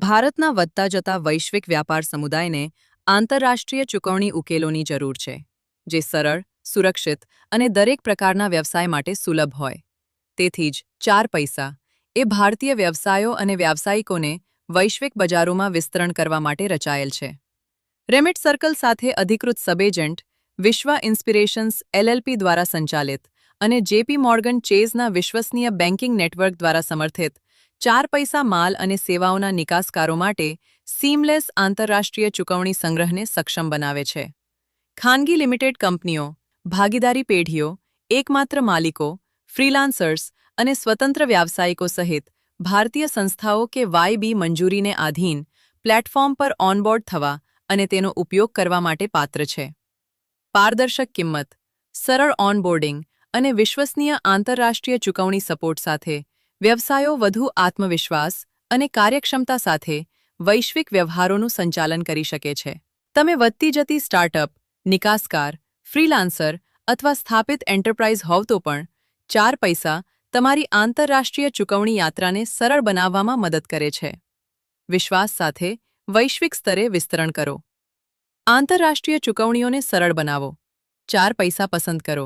ભારતના વધતા જતા વૈશ્વિક વ્યાપાર સમુદાયને આંતરરાષ્ટ્રીય ચૂકવણી ઉકેલોની જરૂર છે, જે સરળ, સુરક્ષિત અને દરેક પ્રકારના વ્યવસાય માટે સુલભ હોય. તેથી જ 4 પૈસા એ ભારતીય વ્યવસાયો અને વ્યાવસાયિકોને વૈશ્વિક બજારોમાં વિસ્તરણ કરવા માટે રચાયેલ છે. રેમિટ સર્કલ સાથે અધિકૃત સબ એજન્ટ, વિશ્વ ઇન્સ્પિરેશન્સ એલએલપી દ્વારા સંચાલિત અને જેપી મોર્ગન ચેઝના વિશ્વસનીય બેન્કિંગ નેટવર્ક દ્વારા સમર્થિત 4 પૈસા માલ અને સેવાઓના નિકાસકારો માટે સીમલેસ આંતરરાષ્ટ્રીય ચૂકવણી સંગ્રહને સક્ષમ બનાવે છે. ખાનગી લિમિટેડ કંપનીઓ, ભાગીદારી પેઢીઓ, એકમાત્ર માલિકો, ફ્રીલાન્સર્સ અને સ્વતંત્ર વ્યાવસાયિકો સહિત ભારતીય સંસ્થાઓ કે વાયબી મંજૂરીને આધીન પ્લેટફોર્મ પર ઓનબોર્ડ થવા અને તેનો ઉપયોગ કરવા માટે પાત્ર છે. પારદર્શક કિંમત, સરળ ઓનબોર્ડિંગ અને વિશ્વસનીય આંતરરાષ્ટ્રીય ચૂકવણી સપોર્ટ સાથે વ્યવસાયો વધુ આત્મવિશ્વાસ અને કાર્યક્ષમતા સાથે વૈશ્વિક વ્યવહારોનું સંચાલન કરી શકે છે. તમે વધતી જતી સ્ટાર્ટઅપ, નિકાસકાર, ફ્રીલાન્સર અથવા સ્થાપિત એન્ટરપ્રાઇઝ હોવ તો પણ 4 પૈસા તમારી આંતરરાષ્ટ્રીય ચૂકવણી યાત્રાને સરળ બનાવવામાં મદદ કરે છે. વિશ્વાસ સાથે વૈશ્વિક સ્તરે વિસ્તરણ કરો. આંતરરાષ્ટ્રીય ચૂકવણીઓને સરળ બનાવો. 4 પૈસા પસંદ કરો.